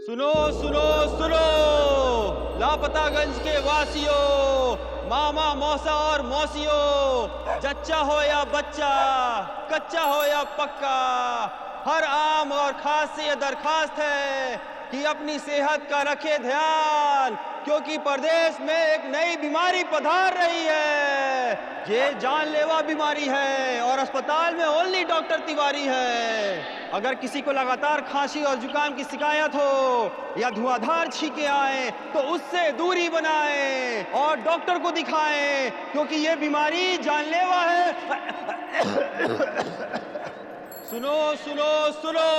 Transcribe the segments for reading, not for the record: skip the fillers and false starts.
सुनो सुनो सुनो, लापतागंज के वासियों, मामा मौसा और मौसियों, जच्चा हो या बच्चा, कच्चा हो या पक्का, हर आम और खास से ये दरखास्त है कि अपनी सेहत का रखे ध्यान, क्योंकि प्रदेश में एक नई बीमारी पधार रही है। ये जानलेवा बीमारी है और अस्पताल में ओनली डॉक्टर तिवारी है। अगर किसी को लगातार खांसी और जुकाम की शिकायत हो या धुआंधार छींके आए तो उससे दूरी बनाएं और डॉक्टर को दिखाएं, क्योंकि ये बीमारी जानलेवा है। सुनो सुनो सुनो,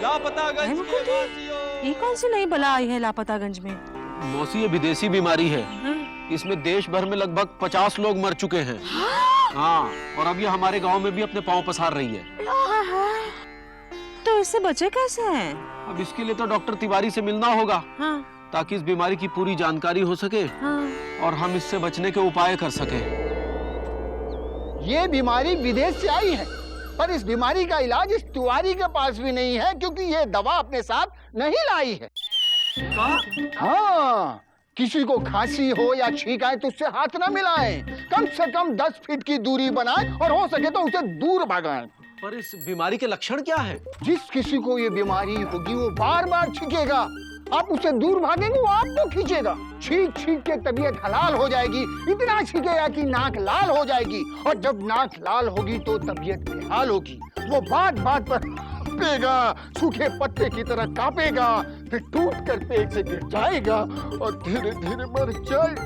लापतागंज के वासियों। ये कौन सी नई बला आई है लापतागंज में? मौसी, ये विदेशी बीमारी है। इसमें देश भर में लगभग 50 लोग मर चुके हैं। हाँ, और अब ये हमारे गांव में भी अपने पांव पसार रही है। तो इससे बचे कैसे हैं? अब इसके लिए तो डॉक्टर तिवारी से मिलना होगा। हाँ। ताकि इस बीमारी की पूरी जानकारी हो सके। हाँ। और हम इससे बचने के उपाय कर सके। ये बीमारी विदेश से आई है, पर इस बीमारी का इलाज इस तिवारी के पास भी नहीं है, क्योंकि ये दवा अपने साथ नहीं लाई है। हाँ, किसी को खांसी हो या छींक आए तो उससे हाथ ना मिलाएं, कम से कम 10 फीट की दूरी बनाएं और हो सके तो उसे दूर भगाएं। पर इस बीमारी के लक्षण क्या है? जिस किसी को ये बीमारी होगी वो बार बार छींकेगा, आप उससे दूर भागेंगे वो आपको खींचेगा। छींक छींक के तबीयत हलाल हो जाएगी, इतना छींकेगा कि नाक लाल हो जाएगी, और जब नाक लाल होगी तो तबीयत बेहाल होगी। वो बात बात पर कांपेगा, सूखे पत्ते की तरह कांपेगा, फिर टूट कर पेट से गिर जाएगा और धीरे धीरे मर जाएगा।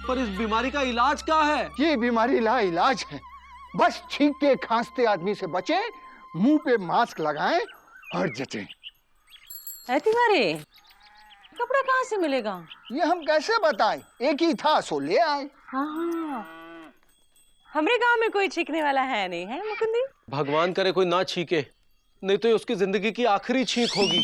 पर इस बीमारी का इलाज क्या है? ये बीमारी लाइलाज है। बस छींकते खांसते आदमी से बचें, मुंह पे मास्क लगाएं और जचें। तिवारी, कपड़ा कहाँ से मिलेगा? ये हम कैसे बताएं, एक ही था सो ले आए। हाँ, हमारे गांव में कोई छींकने वाला है नहीं, है मुकुंदी? भगवान करे कोई ना छींके, नहीं तो ये उसकी जिंदगी की आखिरी छींक होगी।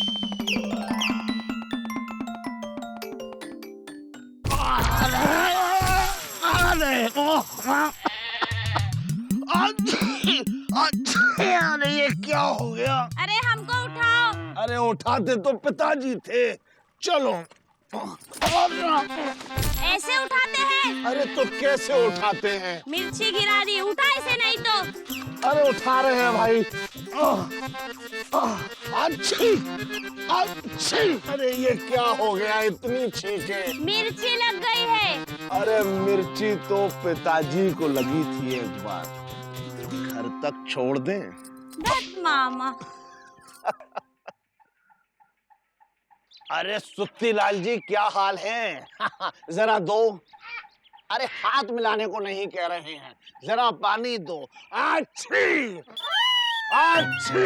अरे ये क्या हो गया? अरे हमको उठाओ। अरे उठाते तो पिताजी थे। चलो। ऐसे उठाते हैं? अरे तो कैसे उठाते हैं? मिर्ची गिरा दी, उठा इसे नहीं तो। अरे उठा रहे हैं भाई। अच्छी अच्छी। अरे ये क्या हो गया, इतनी छींके? मिर्ची लग गई है। अरे मिर्ची तो पिताजी को लगी थी एक बार, घर तक छोड़ दें? बस मामा। अरे सुत्ती लाल जी, क्या हाल है? जरा दो। अरे हाथ मिलाने को नहीं कह रहे हैं, जरा पानी दो। अच्छी अच्छी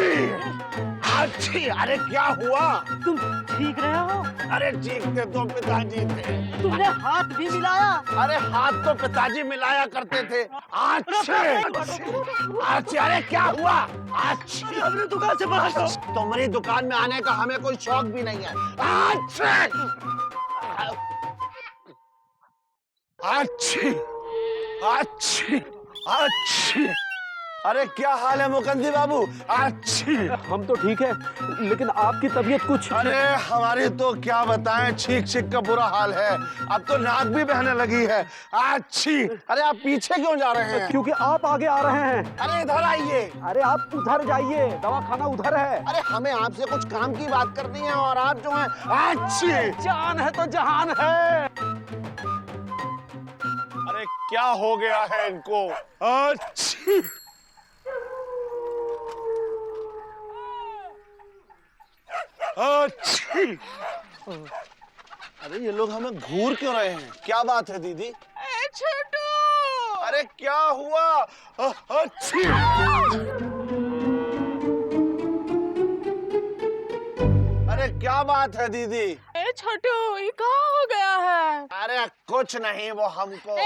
अच्छी। अरे क्या हुआ? तुम ठीक रहे हो? अरे चीखते तो पिताजी थे। तुमने हाथ भी मिलाया? अरे हाथ तो पिताजी मिलाया करते थे। अच्छे अच्छे। अरे क्या हुआ? अच्छी। अपनी दुकान से बाहर जाओ। तुम्हारी दुकान में आने का हमें कोई शौक भी नहीं है। अच्छे अच्छी अच्छी अच्छी। अरे क्या हाल है मुकंदी बाबू? अच्छी। हम तो ठीक है, लेकिन आपकी तबीयत कुछ। अरे हमारी तो क्या बताएं, छींक छींक का बुरा हाल है। अब तो नाक भी बहने लगी है। अच्छी। अरे आप पीछे क्यों जा रहे हैं? क्योंकि आप आगे आ रहे हैं। अरे इधर आइए। अरे आप उधर जाइए, दवाखाना उधर है। अरे हमें आपसे कुछ काम की बात करनी है और आप जो है। अच्छी। जान है तो जहान है। अरे क्या हो गया है इनको? अच्छी अच्छी। अरे ये लोग हमें घूर क्यों रहे हैं? क्या बात है दीदी? छोटू। अरे क्या हुआ? अच्छी। अरे क्या बात है दीदी? छोटू, ये कहाँ हो गया है? अरे कुछ नहीं, वो हमको।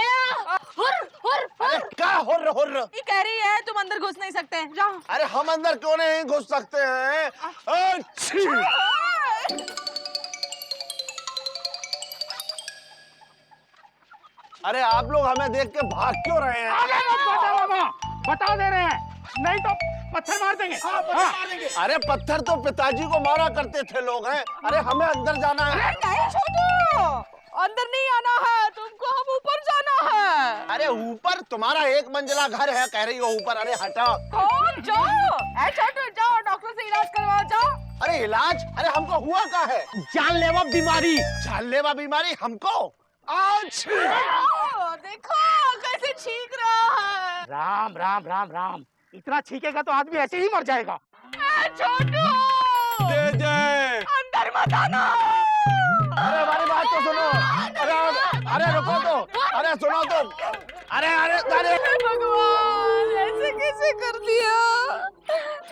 हुर। अरे क्या हुर्र हुर्र? ये कह रही है तुम अंदर घुस नहीं सकते, जाओ। अरे हम अंदर क्यों नहीं घुस सकते हैं? अच्छी। अरे आप लोग हमें देख के भाग क्यों रहे हैं? बता दे रहे हैं। नहीं तो पत्थर मार देंगे। अरे पत्थर तो पिताजी को मारा करते थे लोग हैं। अरे हमें अंदर जाना है। नहीं छोटू, अंदर नहीं आना है तुमको, हम ऊपर जाना है। अरे ऊपर तुम्हारा एक मंजिला घर है, कह रही हो ऊपर। अरे हटा। कौन? जाओ छोटू, जाओ डॉक्टर से इलाज करवाओ, जाओ। अरे इलाज? अरे हमको हुआ क्या है? जानलेवा बीमारी। जानलेवा बीमारी हमको? आज देखो कैसे छींक रहा है। राम राम राम राम, इतना छींकेगा तो आदमी ऐसे ही मर जाएगा। छोटू अंदर मत आना। अरे हमारी बात तो सुनो। अरे रुको तो। अरे सुनो तो। अरे अरे अरे भगवान, ऐसे कैसे कर दिया?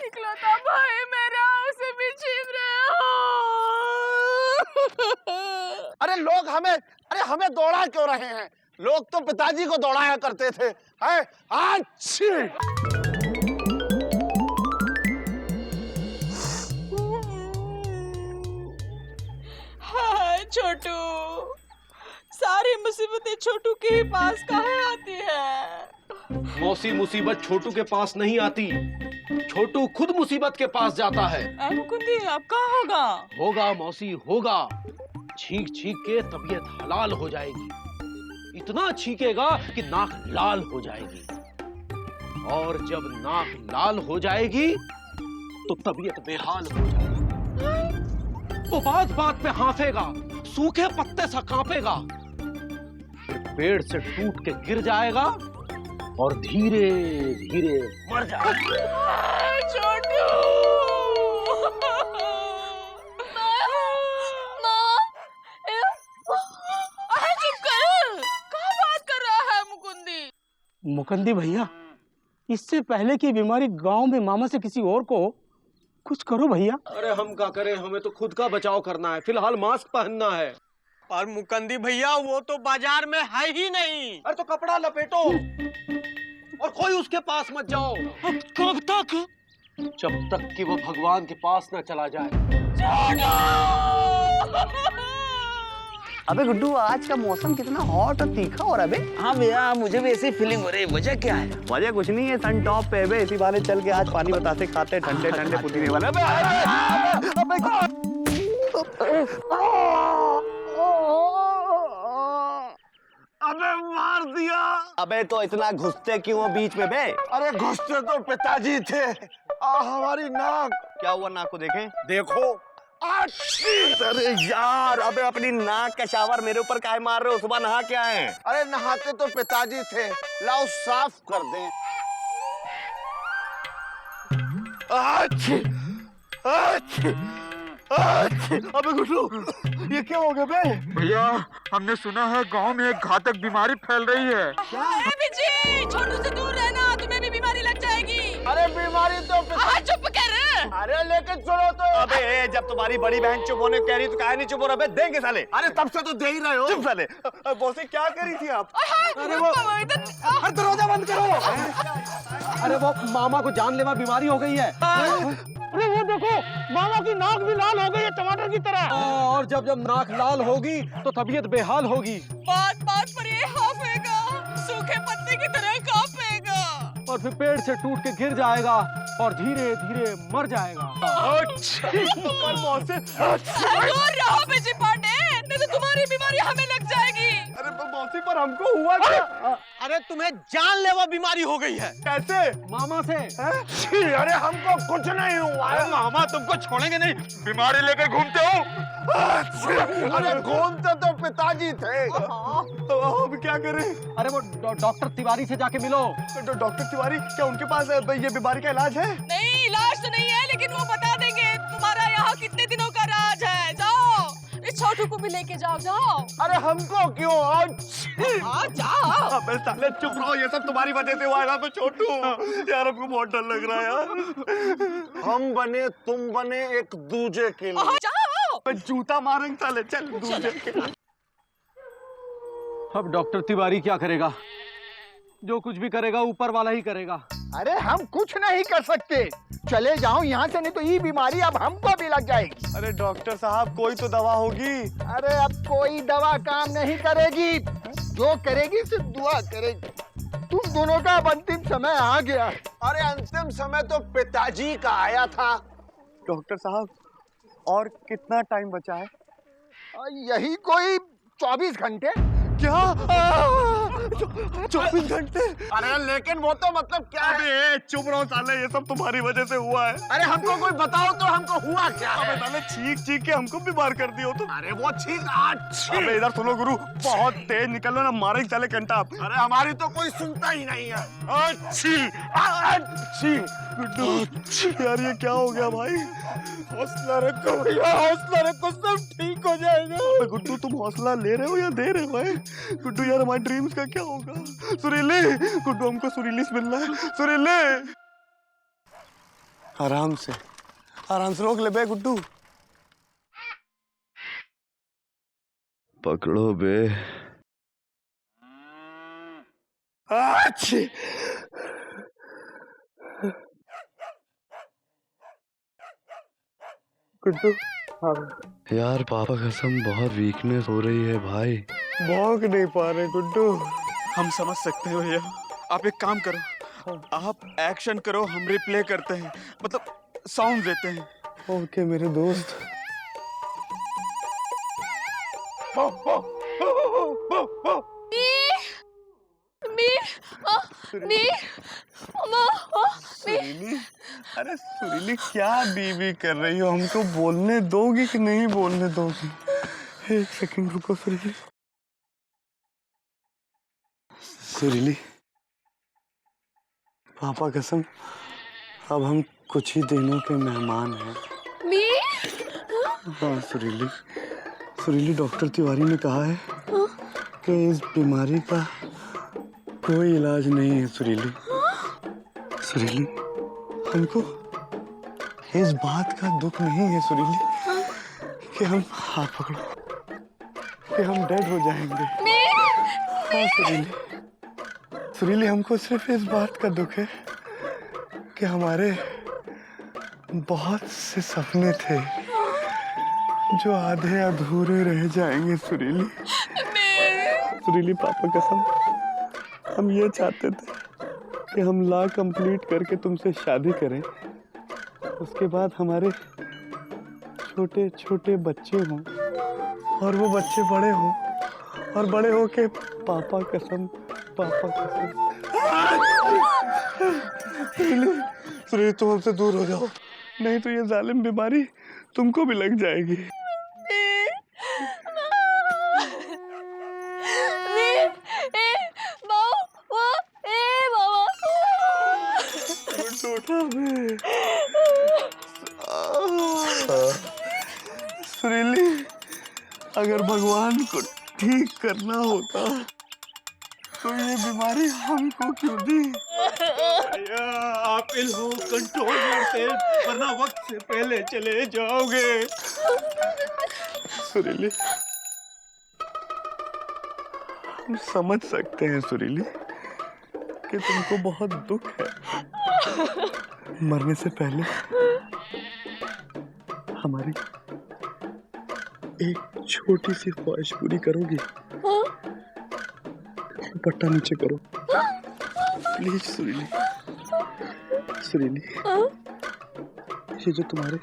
इकलौता भाई मेरा, उसे भी छीन रहे हो। अरे लोग हमें दौड़ा क्यों रहे हैं? लोग तो पिताजी को दौड़ाया करते थे। अच्छी हाय छोटू, सारी मुसीबतें छोटू के ही पास काहे आती है? मौसी मुसीबत छोटू के पास नहीं आती, छोटू खुद मुसीबत के पास जाता है। मुकुंदी अब कहाँ होगा? होगा मौसी होगा, छींक छींक के तबीयत हलाल हो जाएगी। इतना छींकेगा कि नाक लाल हो जाएगी, और जब नाक लाल हो जाएगी तो तबीयत बेहाल हो जाएगी। वो बात बात पे हांफेगा, सूखे पत्ते सा कांपेगा, फिर पेड़ से टूट के गिर जाएगा और धीरे धीरे मर जाएगा। छोटू चुप कर, कहाँ बात कर रहा है मुकुंदी? मुकंदी भैया, इससे पहले की बीमारी गांव में मामा से किसी और को कुछ करो भैया। अरे हम क्या करें, हमें तो खुद का बचाव करना है, फिलहाल मास्क पहनना है। और मुकंदी भैया वो तो बाजार में है ही नहीं। अरे तो कपड़ा लपेटो और कोई उसके पास मत जाओ। कब तक? जब तक कि वो भगवान के पास ना चला जाए। अबे गुड्डू, आज का मौसम कितना हॉट और तीखा हो रहा है बे। हाँ भैया, मुझे भी ऐसी फीलिंग हो रही है। वजह क्या है? वजह कुछ नहीं है, सन टॉप पे है बे, इसी बहाने चल के आज पानी बतासे खाते ठंडे ठंडे पुदीने वाले। अबे मार दिया। अबे तो इतना घुसते क्यों हो बीच में बे? अरे घुसते तो पिताजी थे। हमारी नाक। क्या हुआ, नाक को देखें? देखो। अरे यार, अबे अपनी नाक का शावर मेरे ऊपर काहे मार रहे हो? सुबह नहा क्या है? अरे नहाते तो पिताजी थे, लाओ साफ कर दें। अबे गुड्डू, ये क्या हो गया बे? भैया, हमने सुना है गांव में एक घातक बीमारी फैल रही है। बिजी, छोटू से दूर रहना, तुम्हें भी बीमारी लग जाएगी। अरे बीमारी तो चुप कर। अरे लेकिन सुनो तो। अबे जब तुम्हारी बड़ी बहन चुप होने कह रही तो काहे नहीं चुप हो रहा बे? देंगे साले। अरे तब से तो दे ही रहे हो। चुप साले। बॉसे क्या करी थी आप? अरे वो दरवाजा बंद करो। अरे वो मामा को जानलेवा बीमारी हो गई है। अरे वो देखो, मामा की नाक भी लाल हो गई है टमाटर की तरह। और जब जब नाक लाल होगी तो तबीयत बेहाल होगी, बात बात पर ये हाफेगा, सूखे पत्ते की तरह कांपेगा, और फिर पेड़ से टूट के गिर जाएगा और धीरे धीरे मर जाएगा। दूर रहो बिजी पांडे, नहीं तो तुम्हारी बीमारी हमें लग जाएगी। अरे मौसी, पर हमको हुआ क्या? अरे तुम्हें जानलेवा बीमारी हो गई है। कैसे? मामा से। अरे हमको कुछ नहीं हुआ। अरे मामा तुमको छोड़ेंगे नहीं, बीमारी लेकर घूमते हो। अरे घूमते तो पिताजी थे। तो अब क्या करें? अरे वो डॉक्टर तिवारी से जाके मिलो। डॉक्टर तिवारी, क्या उनके पास ये बीमारी का इलाज है? नहीं, इलाज तो नहीं है, लेकिन वो बता देंगे तुम्हारा यहाँ कितने दिनों का राज है। जाओ, इस छोटू को भी लेके जाओ, जाओ। अरे हमको क्यों? जाओ। अबे साले चुप रहो, ये सब तुम्हारी वजह से हुआ है। तो छोटू यार, हमको बहुत डर लग रहा है यार। हम बने तुम बने एक दूजे के लिए। जाओ। जूता मारेंगे साले, चल दूजे के लिए। अब डॉक्टर तिवारी क्या करेगा? जो कुछ भी करेगा ऊपर वाला ही करेगा। अरे हम कुछ नहीं कर सकते, चले जाओ यहाँ से, नहीं तो ये बीमारी अब हमको भी लग जाएगी। अरे डॉक्टर साहब, कोई तो दवा होगी। अरे अब कोई दवा काम नहीं करेगी, जो करेगी सिर्फ दुआ करेगी। तुम दोनों का अब अंतिम समय आ गया। अरे अंतिम समय तो पिताजी का आया था। डॉक्टर साहब, और कितना टाइम बचा है? यही कोई 24 घंटे। क्या? 24 घंटे? अरे लेकिन वो तो मतलब क्या है? अबे चुप रहो साले, ये सब तुम्हारी वजह से हुआ है। अरे हमको कोई बताओ तो हमको हुआ क्या है? अबे साले चीख के हमको बीमार कर दियो तुम। अरे वो चीख अबे इधर सुनो गुरु, बहुत तेज निकलो ना, मारे चले घंटा। अरे हमारी तो कोई सुनता ही नहीं है। अच्छी गुड्डू, यार ये क्या हो गया भाई? हौसला रखो भैया, हौसला रखो, सब ठीक हो जाएगा। अबे गुड्डू, तुम हौसला ले रहे हो या दे रहे हो? गुड्डू यार, हमारे ड्रीम्स का क्या होगा? सुरीली, गुड्डू हमको सुरीली से मिलना है। सुरीली, आराम से रोक ले बे गुड्डू। पकड़ो बे। अच्छी गुड्डू, यार पापा कसम बहुत वीकनेस हो रही है भाई। भौंक नहीं पा रहे गुड्डू। हम समझ सकते हैं भैया, आप एक काम करो, आप एक्शन करो, हम रिप्ले करते हैं, मतलब साउंड देते हैं। ओके मेरे दोस्त। सुरीली, अरे सुरीली क्या बीबी कर रही हो? हमको बोलने दोगी कि नहीं बोलने दोगी? एक सेकंड रुको सुरीली। सुरीली, पापा कसम, अब हम कुछ ही दिनों के मेहमान हैं। हाँ सुरीली, डॉक्टर तिवारी ने कहा है कि इस बीमारी का कोई इलाज नहीं है। सुरीली, हमको इस बात का दुख नहीं है सुरीली कि हम, हाथ पकड़ो, कि हम डेड हो जाएंगे। हाँ सुरीली, हमको सिर्फ इस बात का दुख है कि हमारे बहुत से सपने थे जो आधे अधूरे रह जाएंगे। सुरीली पापा कसम, हम ये चाहते थे कि हम लॉ कंप्लीट करके तुमसे शादी करें, उसके बाद हमारे छोटे छोटे बच्चे हों और वो बच्चे बड़े हों और बड़े हो के पापा कसम। सुरीली तुम हमसे दूर हो जाओ, नहीं तो ये जालिम बीमारी तुमको भी लग जाएगी। सुरीली, अगर भगवान को ठीक करना होता तो ये बीमारी हमको क्यों दी? आप इन हो कंट्रोल योरसेल्फ, वरना वक्त से पहले चले जाओगे। सुरीली, हम समझ सकते हैं सुरीली कि तुमको बहुत दुख है। मरने से पहले हमारी एक छोटी सी ख्वाहिश पूरी करोगी? दुपट्टा नीचे करो प्लीज सुरीली। ये जो तुम्हारे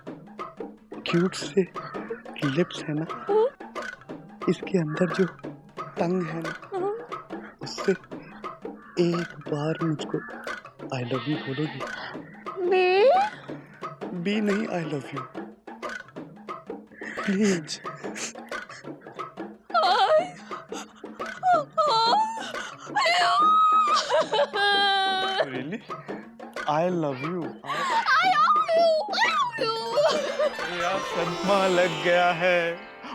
क्यूट से लिप्स है ना, इसके अंदर जो टंग है ना, उससे एक बार मुझको आई लव यू बोलोगी? बी नहीं, I love you please. Really? I love you. यार सदमा लग गया है,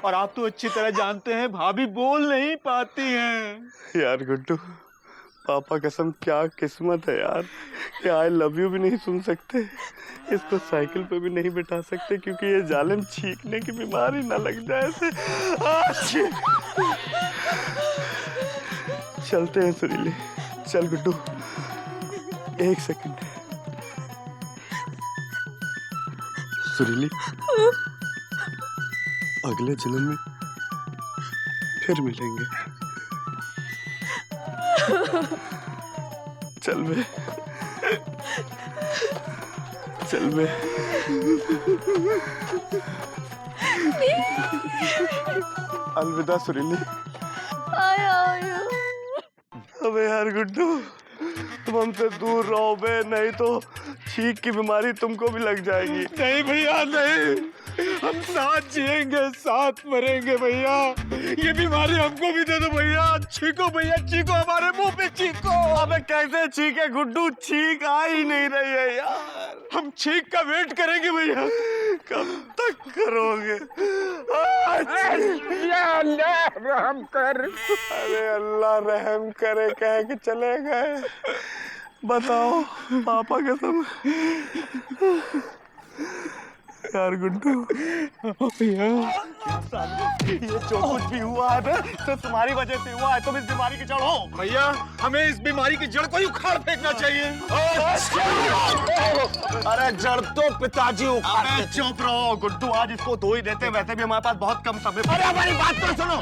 और आप तो अच्छी तरह जानते हैं भाभी बोल नहीं पाती हैं। यार गुड्डू, पापा कसम क्या किस्मत है यार कि आई लव यू भी नहीं सुन सकते, इसको साइकिल पे भी नहीं बिठा सकते क्योंकि ये जालिम छींकने की बीमारी ना लग जाए ऐसे। चलते हैं सुरीली, चल गुड्डू, एक सेकंड। सुरीली, अगले जन्म में फिर मिलेंगे। चल बे, चल बे। अलविदा सुरीली। अबे यार गुड्डू, तुम हमसे दूर रहो बे, नहीं तो छींक की बीमारी तुमको भी लग जाएगी। नहीं भैया नहीं, हम साथ जिएंगे साथ मरेंगे भैया। ये बीमारी हमको भी दे दो भैया। छींको भैया, छींको, हमारे मुंह पे छींको। अबे कैसे छींके गुड्डू, छींक आ ही नहीं रही है यार। हम छींक का वेट करेंगे भैया। कब तक करोगे? रहम कर। अरे अल्लाह रहम करे कह के चले गए। बताओ पापा कसम। यार गुड्डू भैया, ये जो कुछ भी हुआ है तो तुम्हारी वजह से हुआ है। तुम इस बीमारी की जड़ हो। भैया हमें इस बीमारी की जड़ को ही उखाड़ फेंकना चाहिए। अरे जड़ तो पिताजी उखाड़ते थे। चुप रहो गुड्डू, आज इसको धो ही देते। वैसे भी हमारे पास बहुत कम समय। अरे हमारी बात तो सुनो।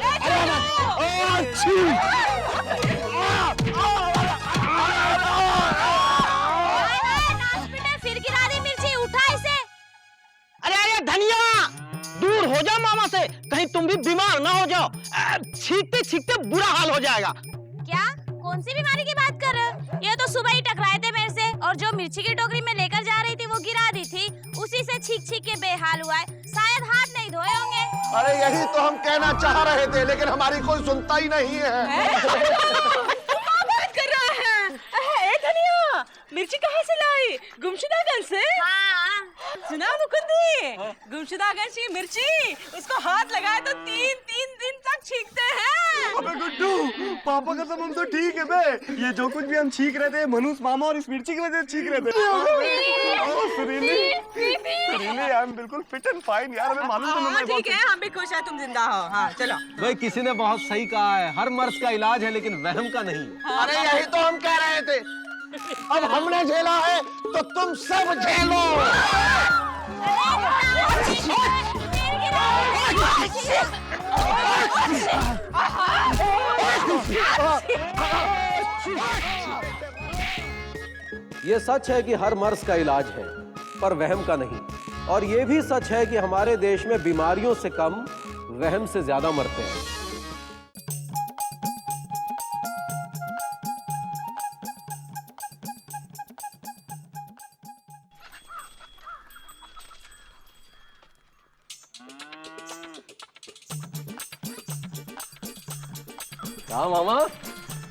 फिर गिरा दी मिर्ची, उठा इसे। अरे धनिया, दूर हो जाओ मामा से, कहीं तुम भी बीमार ना हो जाओ। छींकते छींकते बुरा हाल हो जाएगा। क्या? कौन सी बीमारी की बात कर रहे हो? ये तो सुबह ही टकराए थे मेरे से, और जो मिर्ची की टोकरी में लेकर जा रही थी वो गिरा दी थी। उसी से छींक छींक के बेहाल हुआ है। शायद हाथ नहीं धोए होंगे। अरे यही तो हम कहना चाह रहे थे, लेकिन हमारी कोई सुनता ही नहीं है। धनिया, मिर्ची कहाँ से लाई? गुमशुदागंज से? हाँ। सुना मुकुंदी, गुमशुदागंज की मिर्ची, उसको हाथ लगाए तो 3-3 दिन तक छींकते हैं। अबे गुड्डू, पापा कसम हम तो ठीक है बे। ये जो कुछ भी हम छींक रहे थे मनुष्य मामा और इस मिर्ची की वजह से छींक रहे थे। सुरीली, आई एम बिल्कुल फिट एंड फाइन यार। हमें मालूम तो नहीं। ठीक है, हम भी खुश है तुम जिंदा हो। हाँ चलो। भाई किसी ने बहुत सही कहा है, हर मर्ज का इलाज है लेकिन वहम का नहीं। अरे यही तो हम कह रहे थे। अब हमने झेला है तो तुम सब झेलो। ये सच है कि हर मर्ज का इलाज है, पर वहम का नहीं। और ये भी सच है कि हमारे देश में बीमारियों से कम वहम से ज्यादा मरते हैं। हाँ मामा,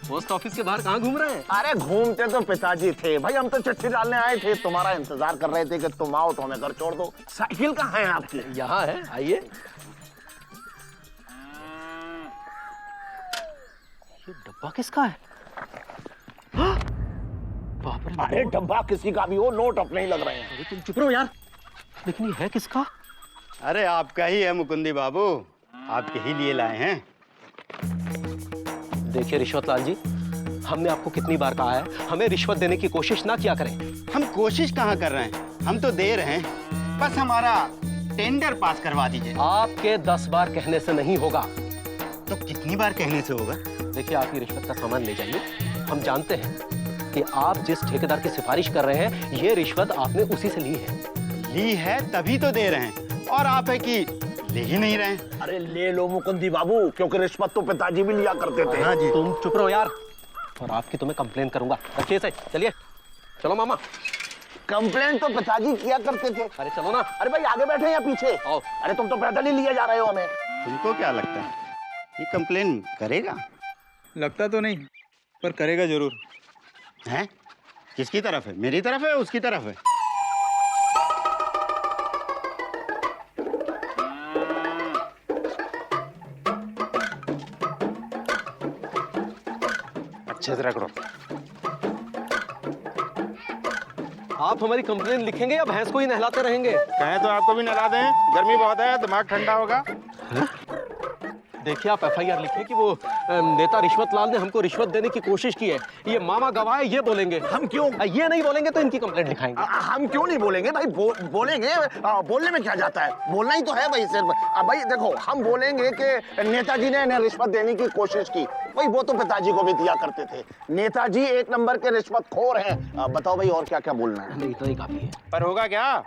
पोस्ट ऑफिस के बाहर कहाँ घूम रहे हैं? अरे घूमते तो पिताजी थे भाई, हम तो चिट्ठी डालने आए थे। तुम्हारा इंतजार कर रहे थे कि तुम आओ तो हमें घर छोड़ दो। साइकिल कहाँ है आपकी? यहाँ है, आइए। ये डब्बा किसका है? बाप रे, अरे डब्बा किसी का भी हो, नोट अपने ही लग रहे हैं। अरे तुम चुप रहो यार। लेकिन ये है किसका? अरे आपका ही है मुकुंदी बाबू, आपके ही लिए लाए हैं। देखिए रिश्वतलाल जी, हमने आपको कितनी बार कहा है हमें रिश्वत देने की कोशिश ना किया करें। हम कोशिश कहाँ कर रहे हैं, हम तो दे रहे हैं। बस हमारा टेंडर पास करवा दीजिए। आपके 10 बार कहने से नहीं होगा। तो कितनी बार कहने से होगा? देखिए, आप ये रिश्वत का सामान ले जाइए। हम जानते हैं कि आप जिस ठेकेदार की सिफारिश कर रहे हैं, ये रिश्वत आपने उसी से ली है। ली है तभी तो दे रहे हैं, और आप है कि ले ही नहीं रहे। अरे ले लो मुकुंदी बाबू, क्योंकि रिश्वत तो पिताजी भी लिया करते थे। हाँ जी। तुम चुप रहो यार, और आपकी तुम्हें कंप्लेन करूंगा। रखिए से, चलिए। चलो मामा। कंप्लेंट तो पिताजी किया करते थे। अरे चलो ना। अरे भाई आगे बैठे या पीछे? आओ। अरे तुम तो पैदल ही लिए जा रहे हो हमें। तुमको क्या लगता है ये कंप्लेन करेगा? लगता तो नहीं, पर करेगा जरूर। है? किसकी तरफ है, मेरी तरफ है उसकी तरफ है? अच्छे से रखो। आप हमारी कंप्लेन लिखेंगे या भैंस को ही नहलाते रहेंगे? कहें तो आपको भी नहला दें, गर्मी बहुत है, दिमाग ठंडा होगा। देखिए आप एफआईआर लिखिए कि वो नेता रिश्वत लाल ने हमको रिश्वत देने की कोशिश की है। ये मामा गवाह है, ये बोलेंगे। हम क्यों? ये नहीं बोलेंगे तो इनकी कंप्लेंट लिखाएंगे। हम क्यों नहीं बोलेंगे भाई? बोलेंगे। बोलने में क्या जाता है? बोलना ही तो है भाई सिर्फ। भाई देखो, हम बोलेंगे कि नेताजी ने इन्हें रिश्वत देने की कोशिश की। भाई वो तो पिताजी को भी दिया करते थे। नेताजी एक नंबर के रिश्वतखोर हैं। बताओ भाई और क्या क्या बोलना है? नहीं, इतना ही काफी है। पर होगा क्या?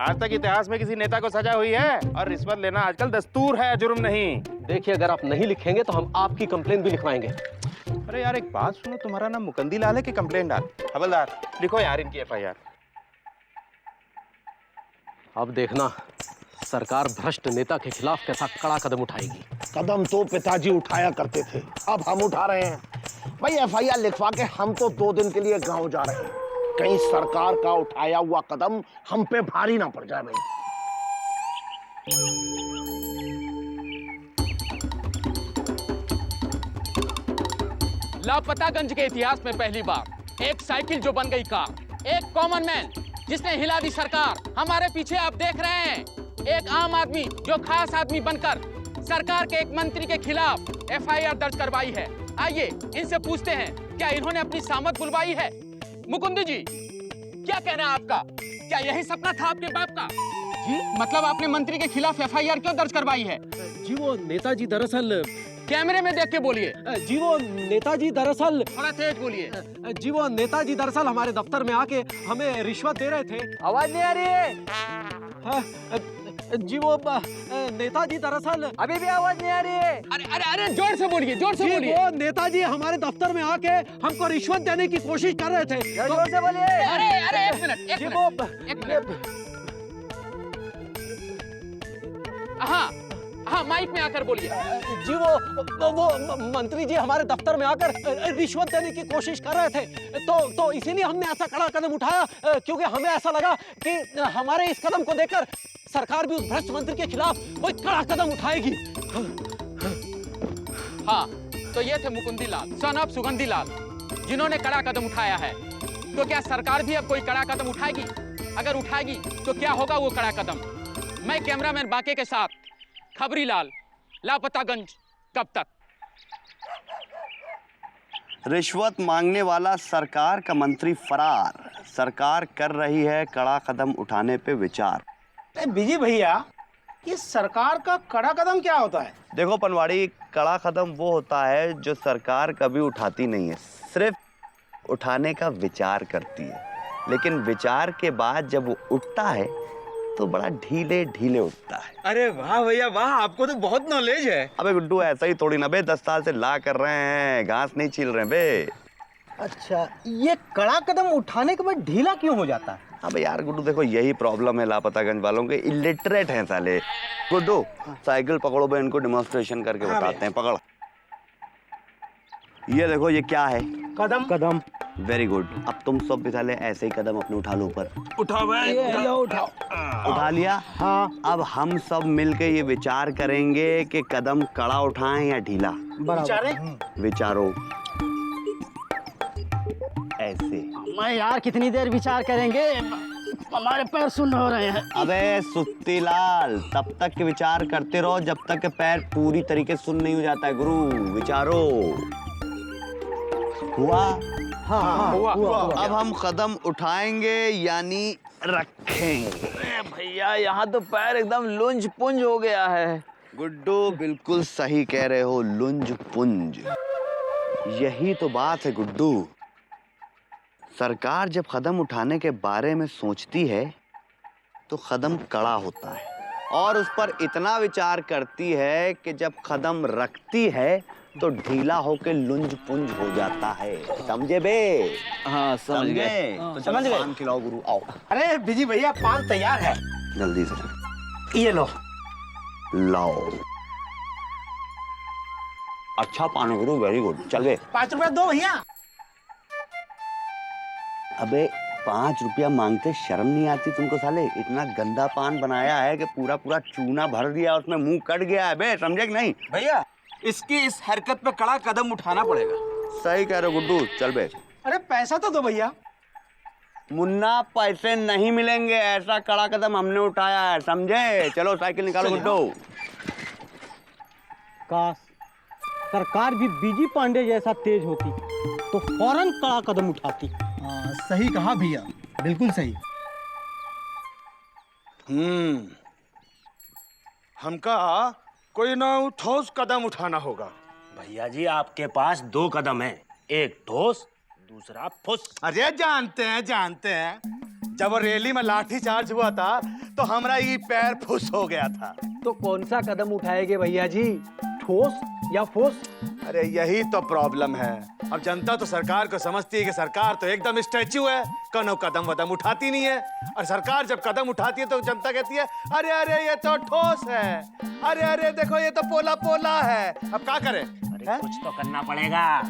आज तक इतिहास में किसी नेता को सजा हुई है? और रिश्वत लेना आजकल दस्तूर है, जुर्म नहीं। देखिए अगर आप नहीं लिखेंगे तो हम आपकी कंप्लेन भी लिखवाएंगे। अरे यार एक बात सुनो, तुम्हारा नाम मुकंदी लाल है कि कंप्लेन डाल? हवलदार लिखो यार इनकी एफआईआर। अब देखना सरकार भ्रष्ट नेता के खिलाफ कैसा कड़ा कदम उठाएगी। कदम तो पिताजी उठाया करते थे, अब हम उठा रहे हैं। भाई एफआईआर लिखवा के हम तो 2 दिन के लिए गांव जा रहे हैं। कहीं सरकार का उठाया हुआ कदम हम पे भारी ना पड़ जाए भाई। लापतागंज के इतिहास में पहली बार एक साइकिल जो बन गई कार, एक कॉमन मैन जिसने हिला दी सरकार। हमारे पीछे आप देख रहे हैं एक आम आदमी जो खास आदमी बनकर सरकार के एक मंत्री के खिलाफ एफआईआर दर्ज करवाई है। आइए इनसे पूछते हैं क्या इन्होंने अपनी सामत बुलवाई है। मुकुंद जी क्या कहना है आपका? क्या यही सपना था आपके बाप का? जी मतलब आपने मंत्री के खिलाफ एफआईआर क्यों दर्ज करवाई है? जी वो नेताजी दरअसल, कैमरे में देख के बोलिए। जी वो नेताजी दरअसल, थोड़ा तेज बोलिए। जी वो नेताजी दरअसल हमारे दफ्तर में आके हमें रिश्वत दे रहे थे। आवाज नहीं आ रही है? जी वो नेताजी दरअसल, अभी भी आवाज नहीं आ रही है? अरे अरे अरे जोर से बोलिए, जोर से जी बोलिए। वो नेताजी हमारे दफ्तर में आके हमको रिश्वत देने की कोशिश कर रहे थे। जोर से बोलिए। अरे अरे एक मिनट, एक जी मिनट, एक मिनट। हाँ हाँ माइक में आकर बोलिए। जी वो मंत्री जी हमारे दफ्तर में आकर रिश्वत देने की कोशिश कर रहे थे, तो इसीलिए हमने ऐसा कड़ा कदम उठाया, क्योंकि हमें ऐसा लगा कि हमारे इस कदम को देखकर सरकार भी उस भ्रष्ट मंत्री के खिलाफ कोई कड़ा कदम उठाएगी। हाँ तो ये थे मुकुंदी लाल सन ऑफ सुगंधी लाल जिन्होंने कड़ा कदम उठाया है। तो क्या सरकार भी अब कोई कड़ा कदम उठाएगी? अगर उठाएगी तो क्या होगा वो कड़ा कदम? मैं कैमरामैन बाके के साथ खबरी लाल, लापतागंज। कब तक? रिश्वत मांगने वाला सरकार का मंत्री फरार। सरकार कर रही है कड़ा कदम उठाने पे विचार। बिजी भैया ये सरकार का कड़ा कदम क्या होता है? देखो पनवाड़ी, कड़ा कदम वो होता है जो सरकार कभी उठाती नहीं है, सिर्फ उठाने का विचार करती है। लेकिन विचार के बाद जब वो उठता है तो बड़ा ढीले ढीले उठता है। अरे वाह भैया वाह, आपको तो बहुत नॉलेज है। अबे गुड्डू ऐसा ही थोड़ी ना बे, 10 साल से ला कर रहे हैं, घास नहीं छील रहे बे। अच्छा ये कड़ा कदम उठाने के बाद ढीला क्यों हो जाता है? अबे यार गुड्डू देखो यही प्रॉब्लम है लापतागंज वालों के, इलिटरेट हैं साले। गुड्डू साइकिल पकड़ो बे, इनको डेमोन्स्ट्रेशन करके बताते हैं। पकड़। ये देखो ये क्या है? कदम। कदम। Very good. अब तुम सब भी साले ऐसे ही कदम अपने उठा लो ऊपर। उठाओ भाई, उठाओ। उठा लिया? हाँ। अब हम सब मिलके ये विचार करेंगे कि कदम कड़ा उठाएं या ढीला। विचारो ऐसे। मैं यार कितनी देर विचार करेंगे, हमारे पैर सुन्न हो रहे हैं। अबे सुत्ती लाल, तब तक के विचार करते रहो जब तक के पैर पूरी तरीके सुन्न नहीं हो जाता है गुरु। विचारो। हुआ? हाँ, हुआ। अब हम कदम उठाएंगे यानी रखेंगे। भैया यहाँ तो पैर एकदम लुंज पुंज हो गया है। गुड्डू बिल्कुल सही कह रहे हो, लुंज पुंज। यही तो बात है गुड्डू। सरकार जब कदम उठाने के बारे में सोचती है तो कदम कड़ा होता है, और उस पर इतना विचार करती है कि जब कदम रखती है तो ढीला होके लुंज पुंज हो जाता है। समझे बे? हाँ समझ गए। तो समझ गए। पान खिलाओ गुरु, आओ। अरे बिजी भैया पान तैयार है, जल्दी से ये लो। लाओ। अच्छा पान गुरु, वेरी गुड। चल बे। 5 रुपया दो भैया। अबे 5 रुपया मांगते शर्म नहीं आती तुमको साले? इतना गंदा पान बनाया है कि पूरा पूरा चूना भर दिया, उसमें मुंह कट गया है बे। समझे कि नहीं? भैया इसकी इस हरकत पे कड़ा कदम उठाना पड़ेगा। सही कह रहे हो गुड्डू, चल बे। अरे पैसा तो दो भैया। मुन्ना पैसे नहीं मिलेंगे, ऐसा कड़ा कदम हमने उठाया है, समझे? चलो साइकिल निकालो गुड्डू। काश सरकार भी बीजी पांडे जैसा तेज होती तो फौरन कड़ा कदम उठाती। सही कहा भैया, बिल्कुल सही। हमका कोई ना ठोस कदम उठाना होगा। भैया जी आपके पास 2 कदम है, एक ठोस दूसरा फुस। अरे जानते हैं जब वो रैली में लाठी चार्ज हुआ था तो हमारा ये पैर फुस हो गया था। तो कौन सा कदम उठाएंगे भैया जी, ठोस या फुस? अरे यही तो प्रॉब्लम है। अब जनता तो सरकार को समझती है कि सरकार तो एकदम स्टैच्यू है, कोनो कदम वदम उठाती नहीं है। और सरकार जब कदम उठाती है तो जनता कहती है अरे अरे ये तो ठोस है, अरे अरे देखो ये तो पोला पोला है। अब क्या करें? अरे कुछ तो करना पड़ेगा।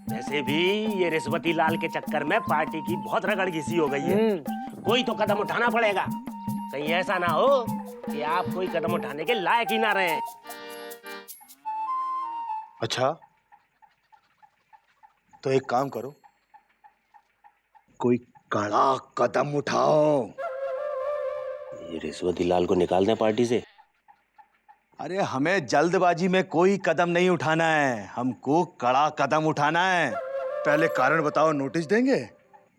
वैसे भी ये रिश्वती लाल के चक्कर में पार्टी की बहुत रगड़ घिसी हो गई है। कोई तो कदम उठाना पड़ेगा, कहीं ऐसा ना हो कि आप कोई कदम उठाने के लायक ही ना रहे। अच्छा तो एक काम करो, कोई कड़ा कदम उठाओ। ये रिश्वती लाल को निकाल दें पार्टी से। अरे हमें जल्दबाजी में कोई कदम नहीं उठाना है, हमको कड़ा कदम उठाना है। पहले कारण बताओ, नोटिस देंगे,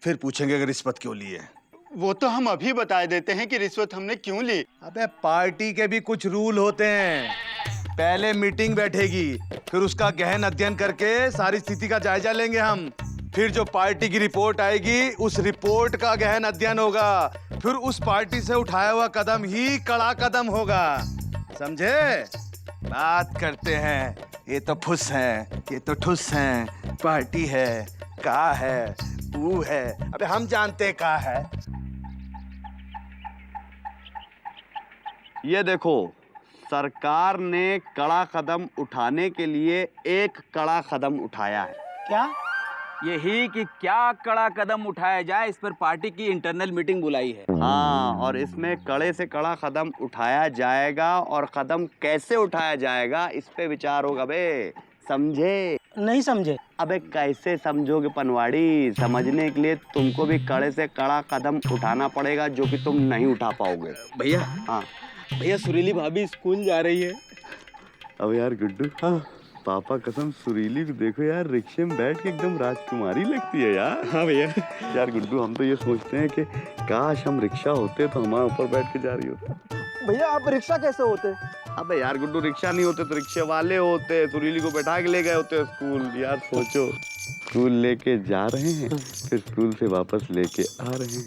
फिर पूछेंगे कि रिश्वत क्यों ली है। वो तो हम अभी बता देते हैं कि रिश्वत हमने क्यों ली। अबे पार्टी के भी कुछ रूल होते हैं। पहले मीटिंग बैठेगी, फिर उसका गहन अध्ययन करके सारी स्थिति का जायजा लेंगे हम। फिर जो पार्टी की रिपोर्ट आएगी उस रिपोर्ट का गहन अध्ययन होगा, फिर उस पार्टी से उठाया हुआ कदम ही कड़ा कदम होगा, समझे? बात करते हैं, ये तो फुस है, ये तो ठुस है, पार्टी है, का है, वो है। अबे हम जानते का है। ये देखो, सरकार ने कड़ा कदम उठाने के लिए एक कड़ा कदम उठाया है। क्या? यही कि क्या कड़ा कदम उठाया जाए, इस पर पार्टी की इंटरनल मीटिंग बुलाई है। हाँ, और इसमें कड़े से कड़ा कदम उठाया जाएगा, और कदम कैसे उठाया जाएगा इस पे विचार होगा बे, समझे? नहीं समझे। अबे कैसे समझोगे पनवाड़ी? समझने के लिए तुमको भी कड़े से कड़ा कदम उठाना पड़ेगा, जो कि तुम नहीं उठा पाओगे। भैया, हाँ भैया सुरीली भाभी स्कूल जा रही है। अब यार गुड्डू, हाँ पापा कसम सुरीली को देखो यार, रिक्शे में बैठ के एकदम राजकुमारी लगती है यार। हाँ भैया। यार गुड्डू, हम तो ये सोचते हैं कि काश हम रिक्शा होते तो हमारे ऊपर बैठ के जा रही होती। भैया आप रिक्शा कैसे होते? अबे यार गुड्डू, रिक्शा नहीं होते तो रिक्शे वाले होते, सुरीली को बैठा के ले गए होते स्कूल। यार सोचो, स्कूल लेके जा रहे हैं, फिर स्कूल से वापस लेके आ रहे हैं,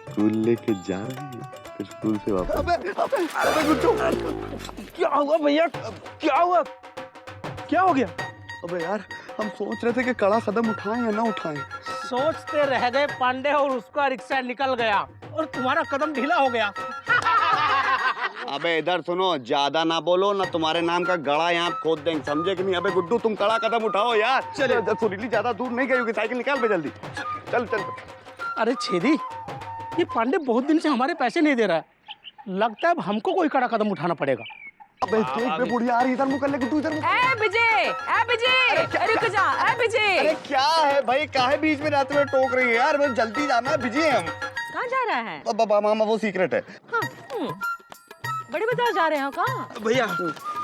स्कूल लेके जा रहे हैं, फिर स्कूल से वापस। अबे गुड्डू, क्या हुआ भैया? क्या हुआ? क्या हो गया? अबे यार, हम सोच रहे थे कि कड़ा कदम उठाएं या ना उठाएं। सोचते रह गए पांडे, और उसका रिक्शा निकल गया और तुम्हारा कदम ढीला हो गया। अबे इधर सुनो, ज्यादा ना बोलो ना तुम्हारे नाम का गड़ा यहाँ खोद देंगे, समझे कि नहीं? अबे गुड्डू, तुम कड़ा कदम उठाओ यार। चले, सुरीली ज्यादा दूर नहीं गई होगी, साइकिल निकाल पे जल्दी। चल चल। अरे छेदी, ये पांडे बहुत दिन से हमारे पैसे नहीं दे रहा है, लगता है अब हमको कोई कड़ा कदम उठाना पड़ेगा। अबे देख बे बुढ़िया आ रही, इधर मुँह कर ले गुड्डू, इधर मुँह। ए विजय, रुक जा। विजय, अरे क्या है भाई, काहे बीच में रात में टोक रही है यार? मैं जल्दी जाना है, बिजी हैं हम। कहाँ जा रहा है? बाबा मामा, वो सीक्रेट है। बड़े बाजार जा रहे हो कहाँ? भैया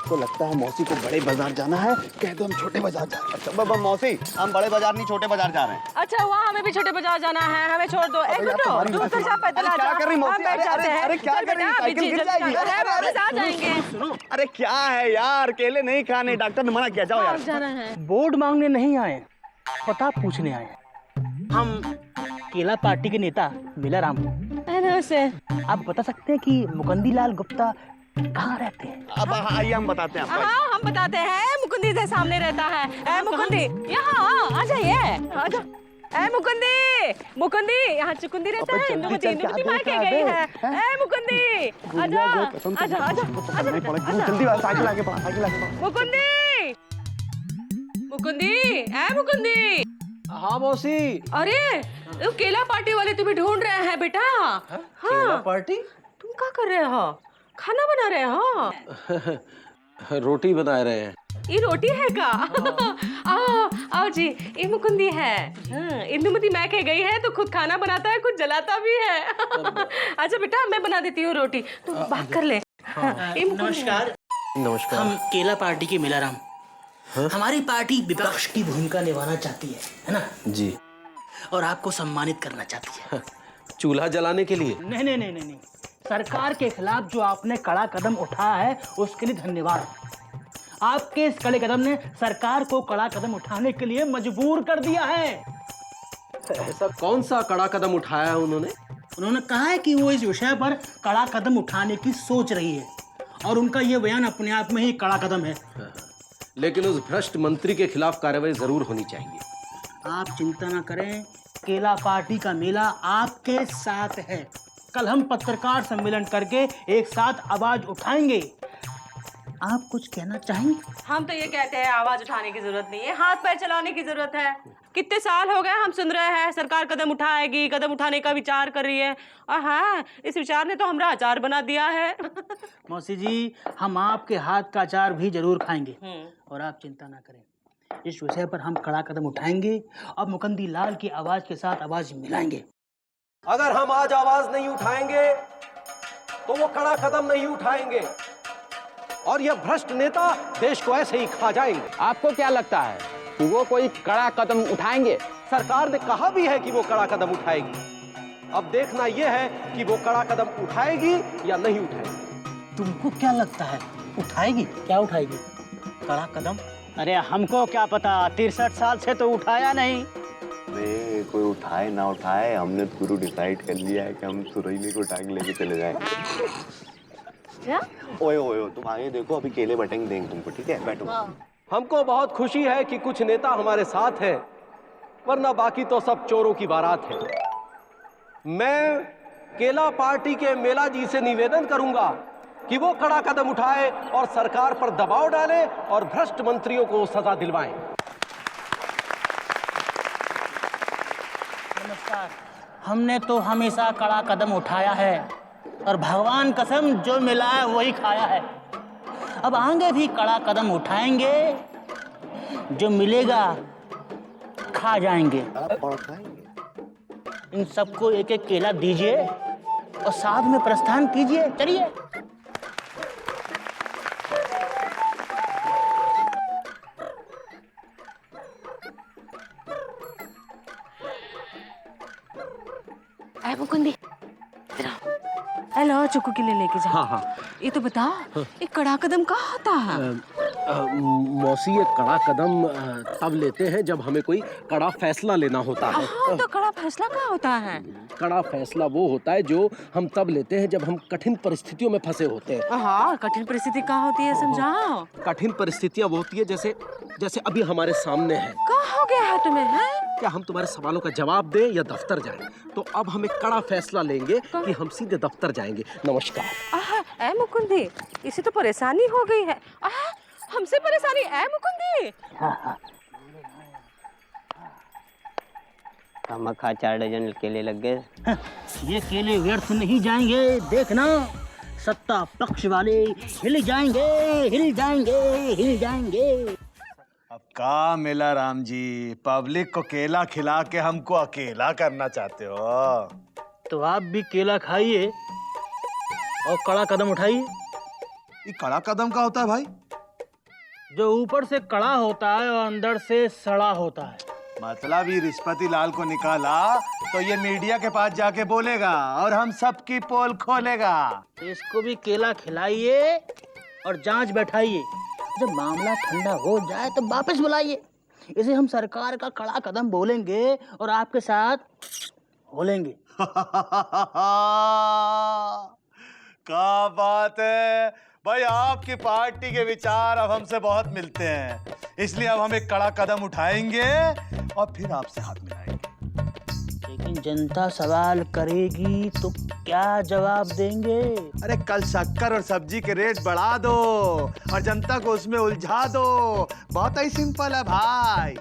को लगता है मौसी को बड़े बाजार जाना है, कह दो हम छोटे बाजार जा रहे हैं। अच्छा बाबा मौसी, हम बड़े बाजार नहीं छोटे बाजार जा रहे हैं। अच्छा, वहाँ हमें भी छोटे बाजार जाना है, हमें छोड़ दो। एक मिनट, तू उधर जा, पैदल आ जा। क्या कर रही मौसी? अरे क्या कर रही? साइकिल गिर जाएगी। वापस आ जाएंगे। अरे क्या है यार, केले नहीं खाने, डॉक्टर ने मना किया। जाओ यार। जाना है। वोट मांगने नहीं आए, पता पूछने आए। हम केला पार्टी के नेता मिलाराम। आप बता सकते हैं कि मुकुंदी लाल गुप्ता कहाँ रहते हैं? अब आइए हम बताते हैं आपको। हाँ, हम बताते हैं। मुकुंदी से सामने रहता है। मुकुंदी यहाँ आ जाइए, आ जा। मुकुंदी यहाँ चुकुंदी रहता है। नुकुंदी मार के गई है। मुकुंदी आजा, आजा, आजा, जल्दी साइकिल आगे बढ़ा, साइकिल आगे बढ़ा। मुकुंदी। हाँ मौसी। अरे वो केला पार्टी वाले तुम्हें ढूंढ रहे हैं बेटा। केला पार्टी? तुम क्या कर रहे हो? खाना बना रहे हो? रोटी बना रहे हैं। ये रोटी है का? आओ जी, ये मुकुंदी है। इंदुमती मैं कह गई है तो खुद खाना बनाता है, खुद जलाता भी है। अच्छा बेटा, मैं बना देती हूँ रोटी, तुम बात कर ले। नमस्कार। नमस्कार। हम केला पार्टी के मिलाराम। हमारी पार्टी विपक्ष की भूमिका निभाना चाहती है ना? जी। और आपको सम्मानित करना चाहती है। चूल्हा जलाने के लिए? नहीं नहीं नहीं नहीं नहीं, सरकार के खिलाफ जो आपने कड़ा कदम उठाया है उसके लिए धन्यवाद। आपके इस कड़े कदम ने सरकार को कड़ा कदम उठाने के लिए मजबूर कर दिया है। ऐसा कौन सा कड़ा कदम उठाया है उन्होंने? उन्होंने कहा है कि वो इस विषय पर कड़ा कदम उठाने की सोच रही है और उनका ये बयान अपने आप में ही कड़ा कदम है। लेकिन उस भ्रष्ट मंत्री के खिलाफ कार्रवाई जरूर होनी चाहिए। आप चिंता ना करें, केला पार्टी का मेला आपके साथ है। कल हम पत्रकार सम्मेलन करके एक साथ आवाज उठाएंगे। आप कुछ कहना चाहेंगे? हम तो ये कहते हैं आवाज उठाने की जरूरत नहीं है, हाथ पैर चलाने की जरूरत है। कितने साल हो गए हम सुन रहे हैं सरकार कदम उठाएगी, कदम उठाने का विचार कर रही है, और हाँ, इस विचार ने तो हमारा अचार बना दिया है। मौसी जी, हम आपके हाथ का अचार भी जरूर खाएंगे और आप चिंता ना करें, इस विषय पर हम कड़ा कदम उठाएंगे और मुकंदी लाल की आवाज के साथ आवाज मिलाएंगे। अगर हम आज आवाज नहीं उठाएंगे तो वो कड़ा कदम नहीं उठाएंगे और ये भ्रष्ट नेता देश को ऐसे ही खा जाएंगे। आपको क्या लगता है कि वो कोई कड़ा कदम उठाएंगे? सरकार ने कहा भी है कि वो कड़ा कदम उठाएगी। अब देखना यह है कि वो कड़ा कदम उठाएगी या नहीं उठाएगी। तुमको क्या लगता है, उठाएगी? क्या उठाएगी? कड़ा कदम? अरे हमको क्या पता, 63 साल से तो उठाया नहीं। अरे कोई उठाए ना उठाए, हमने तो गुरु डिसाइड कर लिया है कि हम सुरीली को टांग लेके चले जाएंगे। क्या? ओए ओए ओए, तुम आगे देखो, अभी केले बटेंगे देंगे तुमको, ठीक है? बैठो। हमको बहुत खुशी है कि कुछ नेता हमारे साथ हैं, वरना बाकी तो सब चोरों की बारात है। मैं केला पार्टी के मेला जी से निवेदन करूंगा कि वो कड़ा कदम उठाए और सरकार पर दबाव डालें और भ्रष्ट मंत्रियों को सजा दिलवाएं। नमस्कार। हमने तो हमेशा कड़ा कदम उठाया है और भगवान कसम जो मिला है वही खाया है। अब आगे भी कड़ा कदम उठाएंगे, जो मिलेगा खा जाएंगे। इन सबको एक एक केला दीजिए और साथ में प्रस्थान कीजिए। चलिए। मुकुंदी, हेलो, चुकू के लिए लेके जा। हाँ हाँ। ये तो बता, ये कड़ा कदम कहाँ होता है? मौसी, ये कड़ा कदम तब लेते हैं जब हमें कोई कड़ा फैसला लेना होता है। हाँ, तो कड़ा फैसला कहाँ होता है? कड़ा फैसला वो होता है जो हम तब लेते हैं जब हम कठिन परिस्थितियों में फंसे होते हैं। हाँ, कठिन परिस्थिति कहाँ होती है, समझाओ। कठिन परिस्थितियाँ वो होती है जैसे जैसे अभी हमारे सामने है। कहाँ हो गया है तुम्हें? है? क्या हम तुम्हारे सवालों का जवाब दें या दफ्तर जाएं? तो अब हमें कड़ा फैसला लेंगे कि हम सीधे दफ्तर जाएंगे। नमस्कार। ए मुकुंदी, इसे तो परेशानी हो गई है। हमसे परेशानी? ए मुकुंदी, खा 4 डजन केले लग गए। ये केले व्यर्थ नहीं जाएंगे, देखना। सत्ता पक्ष वाले हिल जाएंगे, हिल जाएंगे, हिल जाएंगे। अब का मिला राम जी, पब्लिक को केला खिला के हमको अकेला करना चाहते हो? तो आप भी केला खाइए और कड़ा कदम उठाइए। ये कड़ा कदम का होता है भाई? जो ऊपर से कड़ा होता है और अंदर से सड़ा होता है। मतलब ये रिश्वती लाल को निकाला तो ये मीडिया के पास जाके बोलेगा और हम सबकी पोल खोलेगा। इसको भी केला खिलाइए और जांच बैठाइए। जब मामला ठंडा हो जाए तो वापस बुलाइए। इसे हम सरकार का कड़ा कदम बोलेंगे और आपके साथ बोलेंगे। क्या बात है भाई, आपकी पार्टी के विचार अब हमसे बहुत मिलते हैं, इसलिए अब हम एक कड़ा कदम उठाएंगे और फिर आपसे हाथ मिलाएंगे। लेकिन जनता सवाल करेगी तो क्या जवाब देंगे? अरे कल शक्कर और सब्जी के रेट बढ़ा दो और जनता को उसमें उलझा दो। बहुत ही सिंपल है भाई।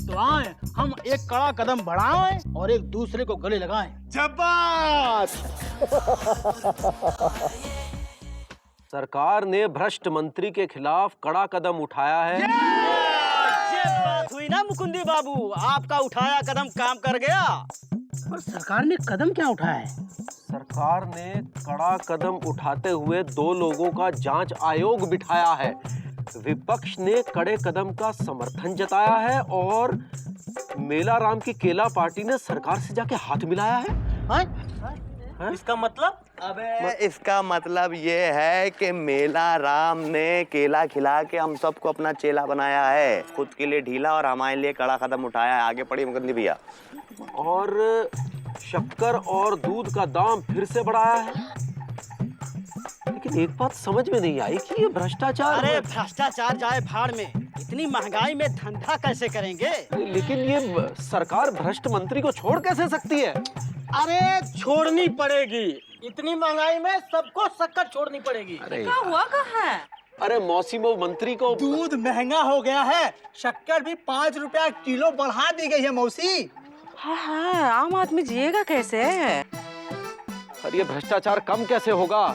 तो आए हम एक कड़ा कदम बढ़ाएं और एक दूसरे को गले लगाएं। जब्बास। सरकार ने भ्रष्ट मंत्री के खिलाफ कड़ा कदम उठाया है। ये बात हुई ना मुकुंदी बाबू, आपका उठाया कदम काम कर गया। और सरकार ने कदम क्या उठाया है? सरकार ने कड़ा कदम उठाते हुए 2 लोगों का जांच आयोग बिठाया है। विपक्ष ने कड़े कदम का समर्थन जताया है और मेला राम की केला पार्टी ने सरकार से जाके हाथ मिलाया है। इसका मतलब? इसका मतलब ये है कि मेला राम ने केला खिला के हम सबको अपना चेला बनाया है, खुद के लिए ढीला और हमारे लिए कड़ा कदम उठाया है। आगे पढ़िए मुकंदी भैया। और शक्कर और दूध का दाम फिर से बढ़ाया है। लेकिन एक बात समझ में नहीं आई कि ये भ्रष्टाचार। अरे भ्रष्टाचार जाए भाड़ में, इतनी महंगाई में धंधा कैसे करेंगे? लेकिन ये सरकार भ्रष्ट मंत्री को छोड़ कैसे सकती है? अरे छोड़नी पड़ेगी, इतनी महंगाई में सबको शक्कर छोड़नी पड़ेगी। क्या हुआ कहाँ है? अरे मौसी वो मंत्री को दूध महंगा हो गया है, शक्कर भी 5 रुपया किलो बढ़ा दी गई है मौसी। हाँ, आम आदमी जिएगा कैसे? अरे ये भ्रष्टाचार कम कैसे होगा?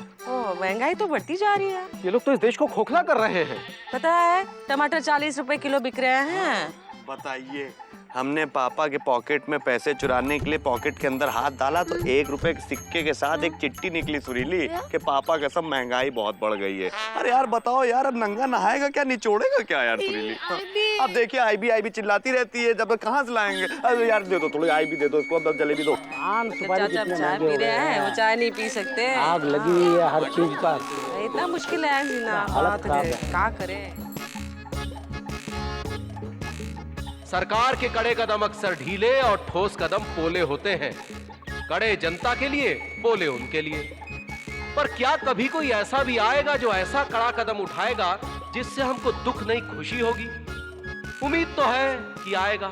महंगाई तो बढ़ती जा रही है। ये लोग तो इस देश को खोखला कर रहे हैं। पता है टमाटर 40 रुपए किलो बिक रहे हैं। बताइए, हमने पापा के पॉकेट में पैसे चुराने के लिए पॉकेट के अंदर हाथ डाला तो 1 रुपए के सिक्के के साथ एक चिट्ठी निकली सुरीली कि पापा कसम महंगाई बहुत बढ़ गई है। अरे यार बताओ यार, अब नंगा नहाएगा क्या, निचोड़ेगा क्या यार सुरीली? अब देखिए आईबी चिल्लाती रहती है, जब कहाँ से लाएंगे? अरे यार दे दो, थोड़ी आईबी दे दो इसको, अब जलेबी दो। चाचा चाय पी रहे हैं, वो चाय नहीं पी सकते। आग लगी हुई है हर चीज पर। इतना मुश्किल है जीना, क्या करें? सरकार के कड़े कदम अक्सर ढीले और ठोस कदम पोले होते हैं। कड़े जनता के लिए, पोले उनके लिए। पर क्या कभी कोई ऐसा भी आएगा जो ऐसा कड़ा कदम उठाएगा जिससे हमको दुख नहीं खुशी होगी? उम्मीद तो है कि आएगा।